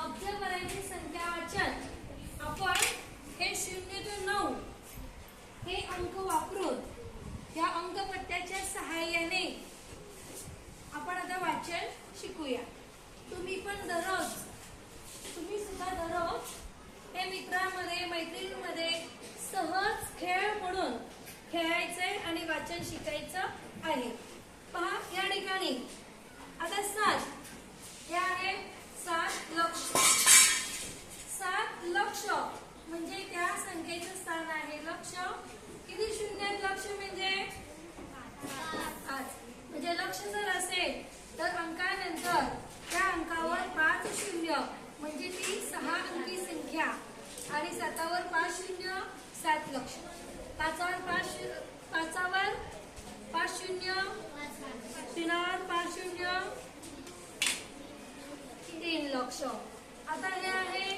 अब्जपर्यंतची संख्या वाचन आपण हे 0 ते 9 हे अंक वापरून या अंकपट्ट्याच्या सहाय्याने आपण आता वाचन शिकूया। तुम्ही सुद्धा दररोज हे मित्रांमध्ये मैत्रिणींमध्ये सहज खेळ म्हणून खेळायचंय आणि वाचन शिकायचं आहे। पहा या ठिकाणी आता 7 हे आहे 7 लक्ष। 7 लक्ष म्हणजे त्या संख्येचं स्थान आहे लक्ष। किती शून्य आहेत लक्ष म्हणजे 5। म्हणजे लक्ष जर असेल तर अंकानंतर त्या अंकावर 5 शून्य म्हणजे ती 6 अंकी संख्या आणि 7वर 5 शून्य 7 लक्ष। 5वर 5 शून्य 3वर 5 शून्य 3 लक्ष। आता हे आहे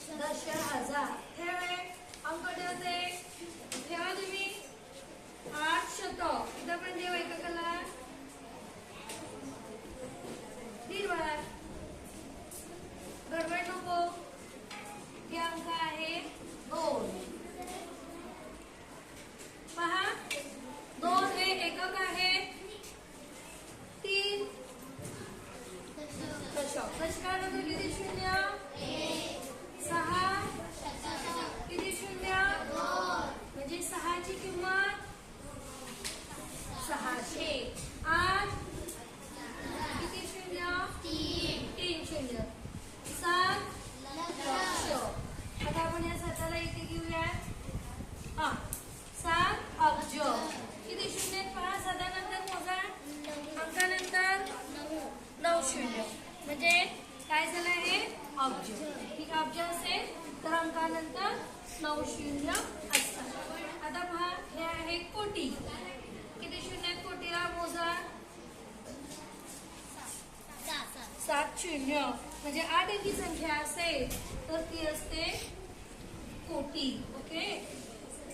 10,000। ठेवे अंक ठेवते ठेवा तुम्ही 800। इथं पण ठेवा एककाला दीर्घ गडबड नको। हे अंक आहे 2। पहा 2 हे एकक आहे। 3 दशक। दशकानंतर किती शून्य 6 किती शून्य 2 म्हणजे 6 ची किंमत 600। 8 किती शून्य 3 शून्य 7 लक्ष। आता आपण या 7ला इथे घेऊया 7 अब्ज। किती शून्य 5 7नंतर मोजा अंकानंतर 9 शून्य म्हणजे काय झालं हे अब्ज। ठीक अब्ज असेल तर अंकानंतर 9 शून्य असतात। आता पहा हे आहे कोटी। किती शून्य कोटीला मोजा 7 शून्य म्हणजे 8 अंकी संख्या असेल तर ती असते कोटी। ओके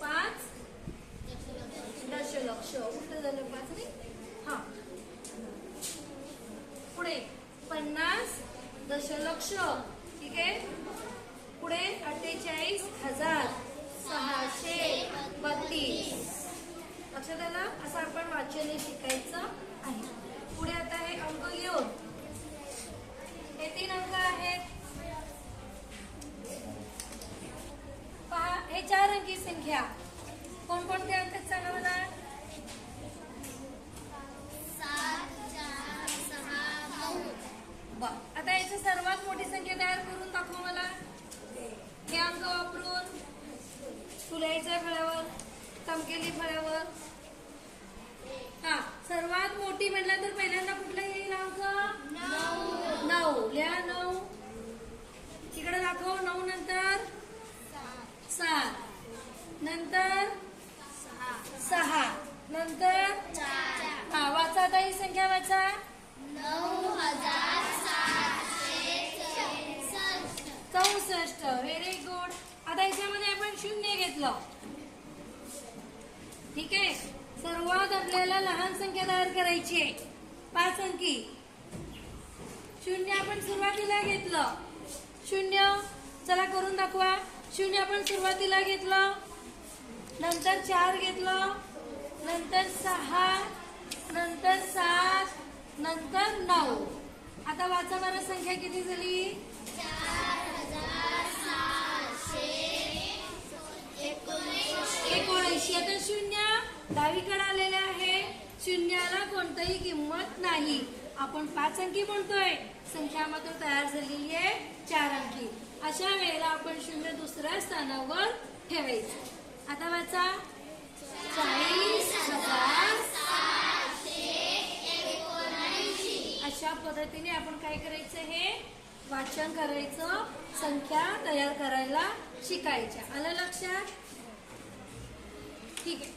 5 दशलक्ष उलट झालं 5 रे। पुढे 50 दशलक्ष। ठीक आहे पुढे 48,632। लक्षात आलं असं आपण वाचन शिकायचं आहे। पुढे आता हे अंक घेऊन हे 3 अंक आहेत। पहा हे 4 अंकी संख्या कोणकोणते अंक आहेत सांगा मला। 7 4 6 9। आता याची सर्वात मोठी संख्या तयार करून दाखव मला। हे अंक वापरून तू लिहायचं फळ्यावर चमकेली फळ्यावर। सर्वात मोठी म्हटलं तर पहिल्यांदा कुठला येईल अंक 9 लिहा 9 तिकडे दाखव। 9 नंतर 7 नंतर 6 नंतर 4। वाचा आता ही संख्या वाचा 9,764। Very good. आता याच्यामध्ये आपण शून्य घेतलं। ठीक आहे सर्वात आपल्याला लहान संख्या तयार करायची आहे 5 अंकी। शून्य आपण सुरुवातीला घेतलं। शून्य चला करून दाखवा। शून्य आपण सुरुवातीला घेतलं नंतर 4 घेतलं नंतर 6 नंतर 7 नंतर 9। आता वाचा बरं संख्या किती झाली 4,779। आता शून्य डावीकडे आलेले आहे। शून्याला कोणतीही किंमत नाही। आपण 5 अंकी म्हणतोय संख्या मात्र तयार झालेली आहे 4 अंकी। अशा वेळेला आपण शून्य दुसऱ्या स्थानावर ठेवायचं। आता वाचा 40,779। अशा पद्धतीने आपण काय करायचं हे वाचन करायचं संख्या तयार करायला शिकायच्या। आलं लक्षात। ठीक आहे